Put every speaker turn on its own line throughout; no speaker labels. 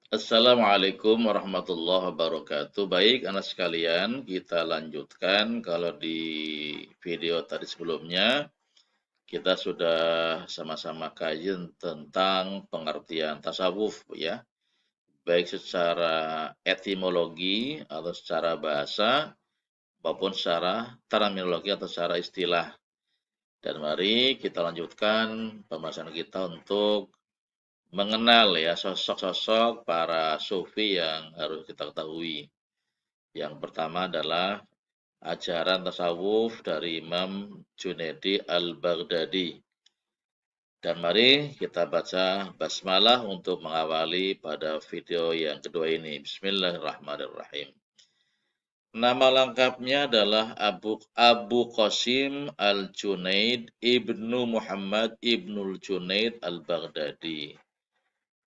Assalamualaikum warahmatullahi wabarakatuh. Baik, anak sekalian, kita lanjutkan. Kalau di video tadi sebelumnya, kita sudah sama-sama kajian tentang pengertian tasawuf, ya. Baik secara etimologi atau secara bahasa, maupun secara terminologi atau secara istilah. Dan mari kita lanjutkan pembahasan kita untuk mengenal ya sosok-sosok para sufi yang harus kita ketahui. Yang pertama adalah ajaran tasawuf dari Imam Junaidi Al-Baghdadi. Dan mari kita baca basmalah untuk mengawali pada video yang kedua ini. Bismillahirrahmanirrahim. Nama lengkapnya adalah Abu Qasim Al-Junaid Ibnu Muhammad Ibnul Junaid Al-Baghdadi.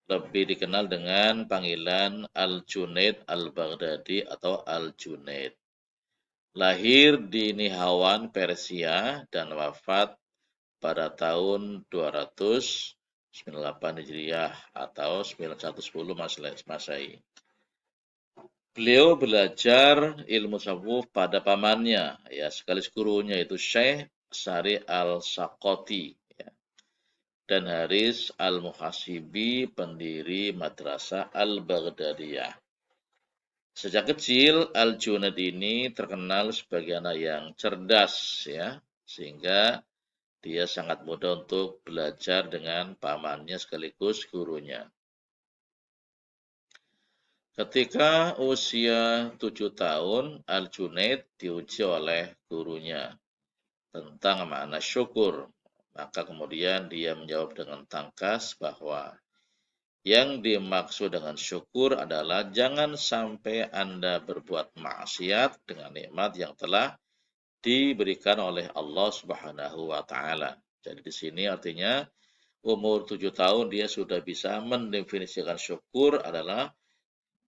Lebih dikenal dengan panggilan Al-Junaid Al-Baghdadi atau Al-Junaid. Lahir di Nihawan, Persia dan wafat pada tahun 298 Hijriah atau 9110 Masehi. Beliau belajar ilmu tasawuf pada pamannya, ya sekaligus gurunya itu Syekh Sari Al-Saqati, ya, dan Haris Al-Muhasibi, pendiri Madrasah Al-Baghdadiyah. Sejak kecil, Al-Junaid ini terkenal sebagai anak yang cerdas, ya, sehingga dia sangat mudah untuk belajar dengan pamannya sekaligus gurunya. Ketika usia 7 tahun, Al-Junaid diuji oleh gurunya tentang makna syukur. Maka kemudian dia menjawab dengan tangkas bahwa yang dimaksud dengan syukur adalah jangan sampai Anda berbuat maksiat dengan nikmat yang telah diberikan oleh Allah Subhanahu wa taala. Jadi di sini artinya umur 7 tahun dia sudah bisa mendefinisikan syukur adalah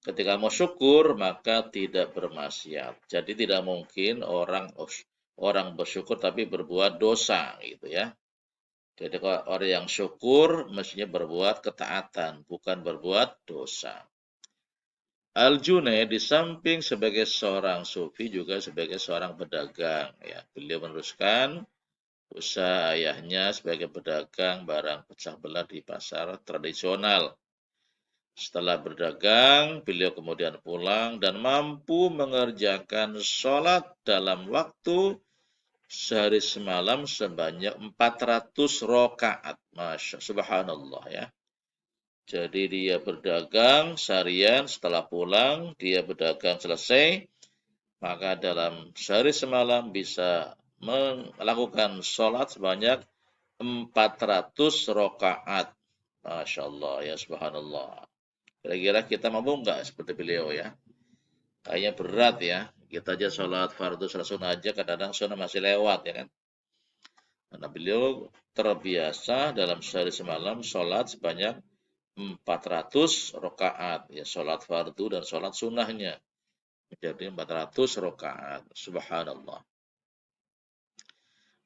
ketika mau syukur maka tidak bermaksiat. Jadi tidak mungkin orang bersyukur tapi berbuat dosa gitu ya. Jadi kalau orang yang syukur mestinya berbuat ketaatan, bukan berbuat dosa. Al-Junaid di samping sebagai seorang sufi juga sebagai seorang pedagang. Ya, beliau meneruskan usaha ayahnya sebagai pedagang barang pecah belah di pasar tradisional. Setelah berdagang, beliau kemudian pulang dan mampu mengerjakan sholat dalam waktu sehari semalam sebanyak 400 rakaat. Masya Subhanallah ya. Jadi dia berdagang seharian, setelah pulang dia berdagang selesai, maka dalam sehari semalam bisa melakukan sholat sebanyak 400 rakaat. Masya Allah ya subhanallah. Kira-kira kita mampu nggak seperti beliau ya? Kayaknya berat ya. Kita aja sholat fardu sholat sunnah aja kadang-kadang sunnah masih lewat ya kan. Karena beliau terbiasa dalam sehari semalam sholat sebanyak 400 rakaat. Ya, sholat fardu dan sholat sunnahnya. Menjadi 400 rakaat. Subhanallah.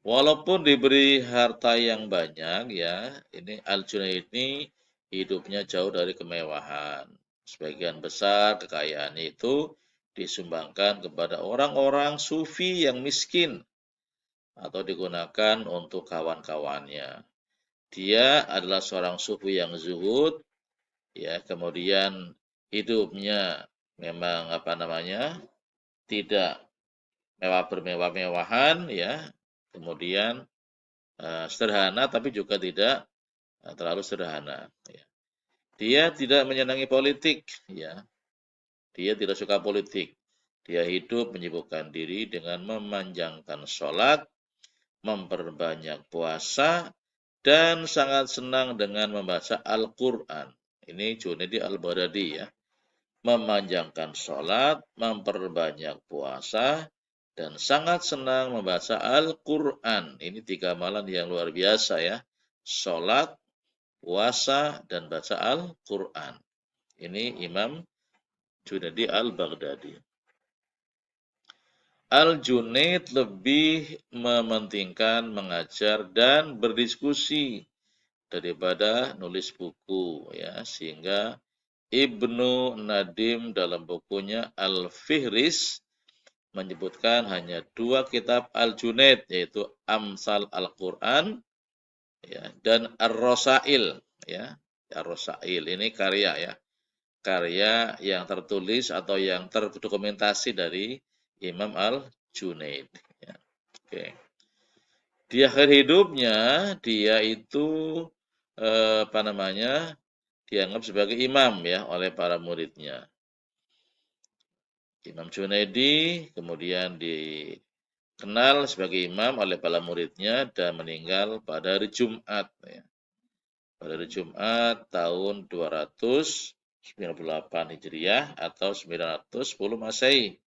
Walaupun diberi harta yang banyak ya, ini Al-Junaid ini hidupnya jauh dari kemewahan. Sebagian besar kekayaannya itu disumbangkan kepada orang-orang sufi yang miskin atau digunakan untuk kawan-kawannya. Dia adalah seorang sufi yang zuhud, ya, kemudian hidupnya memang apa namanya? Tidak mewah bermewah-mewahan ya. Kemudian sederhana tapi juga tidak terlalu sederhana. Ya. Dia tidak menyenangi politik, ya. Dia tidak suka politik. Dia hidup menyibukkan diri dengan memanjangkan sholat, memperbanyak puasa, dan sangat senang dengan membaca Al-Quran. Ini Junaidi Al-Baghdadi ya. Memanjangkan sholat, memperbanyak puasa, dan sangat senang membaca Al-Quran. Ini 3 amalan yang luar biasa ya. Sholat, puasa, dan baca Al-Quran. Ini Imam Junaidi Al-Baghdadi. Al-Junaid lebih mementingkan mengajar dan berdiskusi daripada nulis buku ya, sehingga Ibnu Nadim dalam bukunya Al-Fihris menyebutkan hanya 2 kitab Al-Junaid, yaitu Amsal Al-Quran ya, dan Ar-Rosail ya. Ar-Rosail ini karya ya. Karya yang tertulis atau yang terdokumentasi dari Imam Al-Junaid ya. Oke. Di akhir hidupnya dia itu apa namanya? Dianggap sebagai imam ya oleh para muridnya. Imam Junaidi kemudian dikenal sebagai imam oleh para muridnya dan meninggal pada hari Jumat ya. Pada hari Jumat tahun 298 Hijriah atau 910 Masehi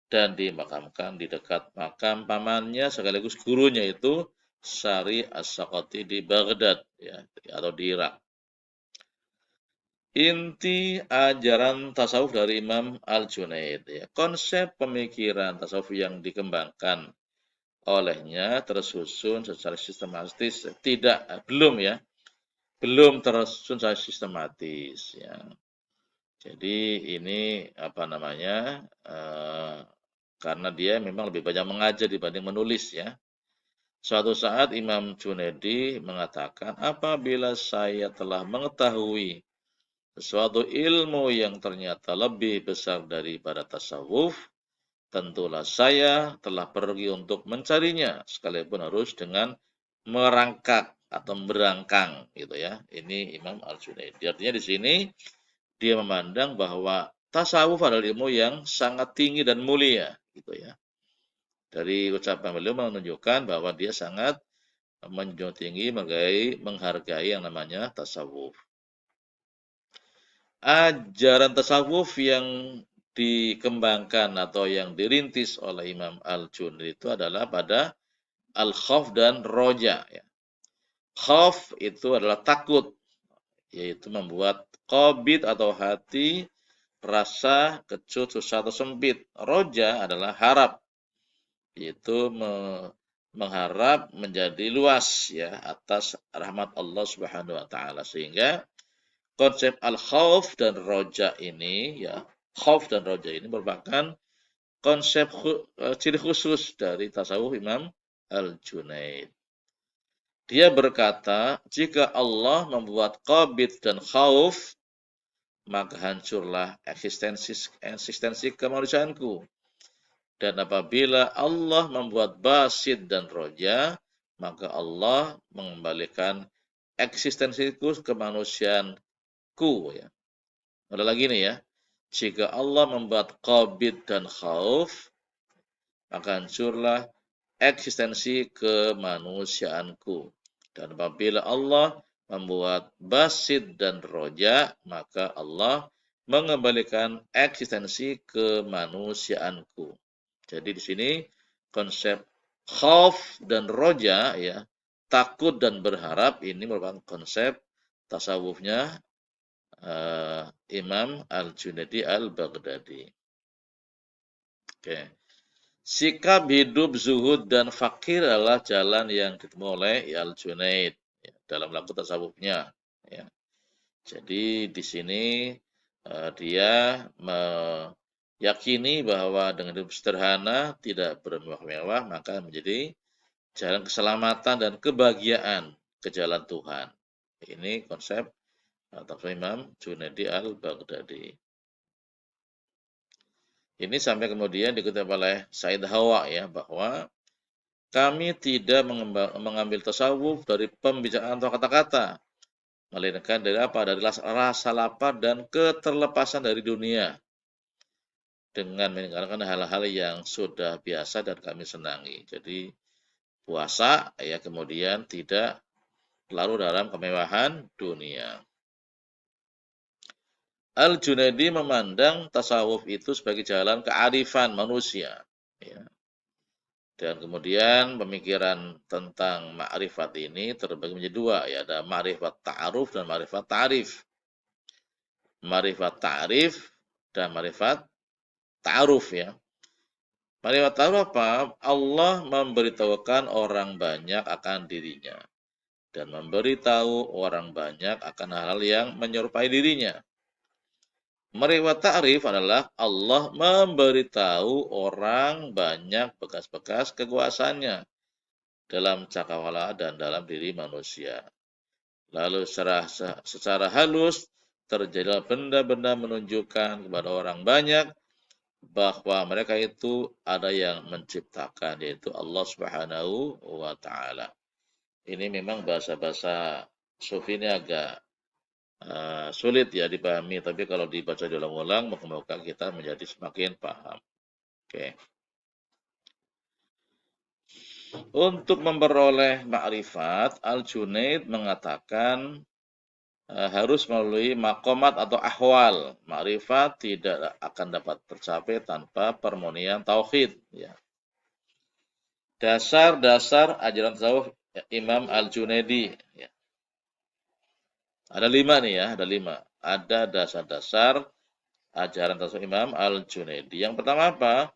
dan dimakamkan di dekat makam pamannya sekaligus gurunya itu Sari As-Saqati di Baghdad ya atau di Irak. Inti ajaran tasawuf dari Imam Al-Junaid ya. Konsep pemikiran tasawuf yang dikembangkan olehnya tersusun secara sistematis belum tersusun secara sistematis ya. Jadi ini apa namanya? Karena dia memang lebih banyak mengajar dibanding menulis ya. Suatu saat Imam Junaidi mengatakan, apabila saya telah mengetahui sesuatu ilmu yang ternyata lebih besar daripada tasawuf, tentulah saya telah pergi untuk mencarinya, sekalipun harus dengan merangkak atau berangkang, gitu ya. Ini Imam Al-Junaidi. Artinya di sini dia memandang bahwa tasawuf adalah ilmu yang sangat tinggi dan mulia, gitu ya. Dari ucapan beliau menunjukkan bahwa dia sangat menjunjung tinggi, menghargai yang namanya tasawuf. Ajaran tasawuf yang dikembangkan atau yang dirintis oleh Imam Al-Junaid itu adalah pada al-khauf dan roja. Ya. Khauf itu adalah takut, yaitu membuat qabid atau hati rasa kecut, susah atau sempit. Roja adalah harap, yaitu mengharap menjadi luas ya atas rahmat Allah Subhanahu wa taala. Sehingga konsep al-khauf dan roja ini ya, khauf dan roja ini merupakan konsep ciri khusus dari tasawuf Imam Al-Junaid. Dia berkata, jika Allah membuat qabid dan khauf, maka hancurlah eksistensi kemanusiaanku. Dan apabila Allah membuat basid dan roja, maka Allah mengembalikan eksistensiku kemanusiaanku ya. Ada lagi nih ya. Jika Allah membuat qabid dan khauf, maka hancurlah eksistensi kemanusiaanku. Dan apabila Allah membuat basid dan roja, maka Allah mengembalikan eksistensi kemanusiaanku. Jadi di sini konsep khauf dan roja ya, takut dan berharap ini merupakan konsep tasawufnya Imam Al-Junaidi Al-Baghdadi. Oke. Sikap hidup zuhud dan fakir adalah jalan yang ditemui oleh Al-Junaid ya, dalam laku tasawufnya. Ya. Jadi di sini dia meyakini bahwa dengan hidup sederhana, tidak bermewah-mewah, maka menjadi jalan keselamatan dan kebahagiaan ke jalan Tuhan. Ini konsep tafsir Imam Junaidi Al-Baghdadi. Ini sampai kemudian dikutip oleh Said Hawa ya, bahwa kami tidak mengambil tasawuf dari pembicaraan atau kata-kata, melainkan dari apa? Dari rasa lapar dan keterlepasan dari dunia, dengan meninggalkan hal-hal yang sudah biasa dan kami senangi. Jadi puasa ya, kemudian tidak larut dalam kemewahan dunia. Al-Junaidi memandang tasawuf itu sebagai jalan kearifan manusia. Ya. Dan kemudian pemikiran tentang ma'rifat ini terbagi menjadi dua. Ya, ada ma'rifat ta'aruf dan ma'rifat ta'arif. Ma'rifat ta'arif dan ma'rifat ta'aruf ya. Ma'rifat ta'aruf apa? Allah memberitahukan orang banyak akan dirinya. Dan memberitahu orang banyak akan hal-hal yang menyerupai dirinya. Meriwayat ta'rif adalah Allah memberitahu orang banyak bekas-bekas kekuasaannya dalam cakrawala dan dalam diri manusia. Lalu secara halus terjadilah benda-benda menunjukkan kepada orang banyak bahwa mereka itu ada yang menciptakan, yaitu Allah Subhanahu wa taala. Ini memang bahasa-bahasa sufi ini agak sulit ya dipahami, tapi kalau dibaca diulang-ulang moga-moga kita menjadi semakin paham. Oke. Untuk memperoleh ma'rifat, Al-Junaid mengatakan harus melalui makomat atau ahwal. Ma'rifat tidak akan dapat tercapai tanpa permurnian tauhid. Ya. Dasar-dasar ajaran tasawuf Imam Al-Junaidi. Ya. Ada 5 nih ya, ada 5. Ada dasar-dasar ajaran tasawuf Imam Al-Junaidi. Yang pertama apa?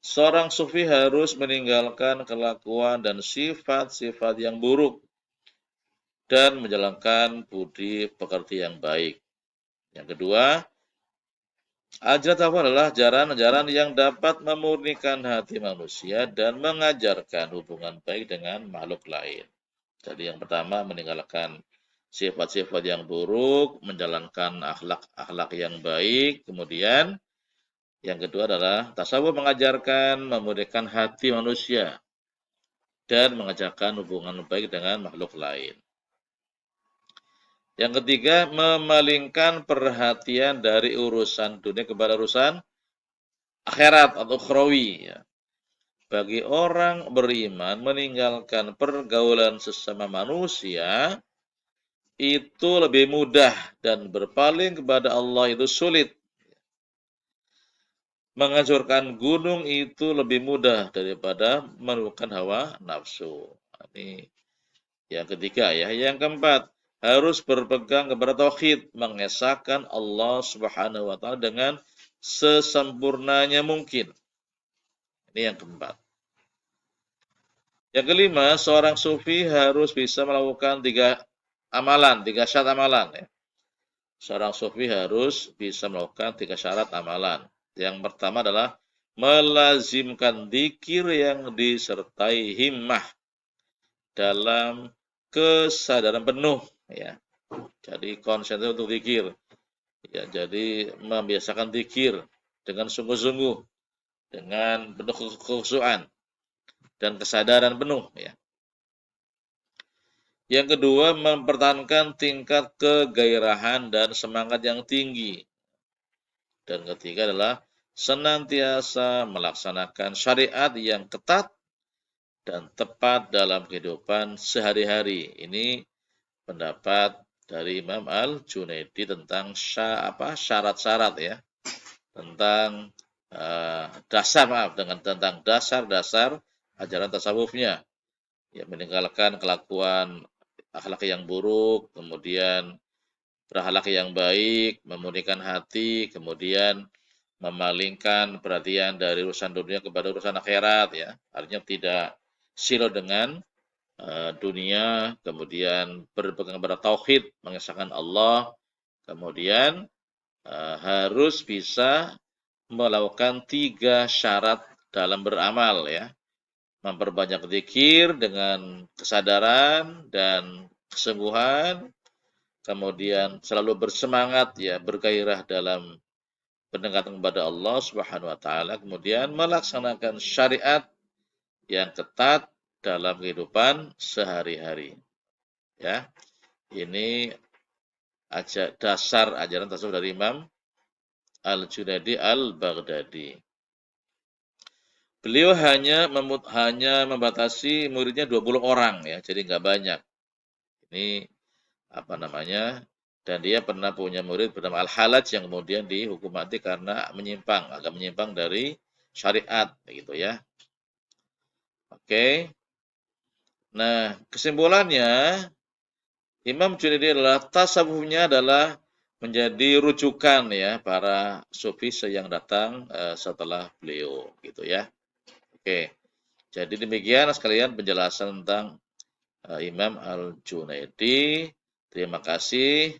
Seorang sufi harus meninggalkan kelakuan dan sifat-sifat yang buruk dan menjalankan budi pekerti yang baik. Yang kedua, ajaran tasawuf adalah ajaran-ajaran yang dapat memurnikan hati manusia dan mengajarkan hubungan baik dengan makhluk lain. Jadi yang pertama meninggalkan sifat-sifat yang buruk, menjalankan akhlak-akhlak yang baik. Kemudian yang kedua adalah tasawuf mengajarkan memurnikan hati manusia dan mengajarkan hubungan baik dengan makhluk lain. Yang ketiga, memalingkan perhatian dari urusan dunia kepada urusan akhirat atau ukhrawi. Ya. Bagi orang beriman, meninggalkan pergaulan sesama manusia itu lebih mudah dan berpaling kepada Allah itu sulit. Menghancurkan gunung itu lebih mudah daripada menundukkan hawa nafsu. Ini yang ketiga ya. Yang keempat, harus berpegang kepada tauhid, mengesahkan Allah Subhanahu wa taala dengan sesempurnanya mungkin. Ini yang keempat. Yang kelima, seorang sufi harus bisa melakukan 3 amalan, 3 syarat amalan ya. Seorang sufi harus bisa melakukan 3 syarat amalan. Yang pertama adalah melazimkan dzikir yang disertai himmah dalam kesadaran penuh ya. Jadi konsentrasi untuk zikir. Ya, jadi membiasakan zikir dengan sungguh-sungguh, dengan penuh kekhusyuan dan kesadaran penuh ya. Yang kedua, mempertahankan tingkat kegairahan dan semangat yang tinggi. Dan ketiga adalah senantiasa melaksanakan syariat yang ketat dan tepat dalam kehidupan sehari-hari. Ini pendapat dari Imam Al-Junaidi tentang syarat-syarat ya. Tentang tentang dasar-dasar ajaran tasawufnya. Ya, meninggalkan kelakuan akhlak yang buruk, kemudian berakhlak yang baik, memurnikan hati, kemudian memalingkan perhatian dari urusan dunia kepada urusan akhirat ya. Artinya tidak silau dengan dunia, kemudian berpegang pada tauhid, mengesahkan Allah, kemudian harus bisa melakukan 3 syarat dalam beramal ya. Memperbanyak zikir dengan kesadaran dan kesungguhan, kemudian selalu bersemangat ya, bergairah dalam pendekatan kepada Allah Subhanahu wa taala, kemudian melaksanakan syariat yang ketat dalam kehidupan sehari-hari. Ya. Ini dasar ajaran tasawuf dari Imam Al-Junaidi Al-Baghdadi. Beliau hanya membatasi muridnya 20 orang ya, jadi nggak banyak. Ini dan dia pernah punya murid bernama Al-Halaj yang kemudian dihukum mati karena agak menyimpang dari syariat begitu ya. Oke. Nah, kesimpulannya Imam Junaidi adalah tasawufnya adalah menjadi rujukan ya para sufi yang datang setelah beliau gitu ya. Oke. Jadi demikian sekalian penjelasan tentang Imam Al-Junaidi. Terima kasih.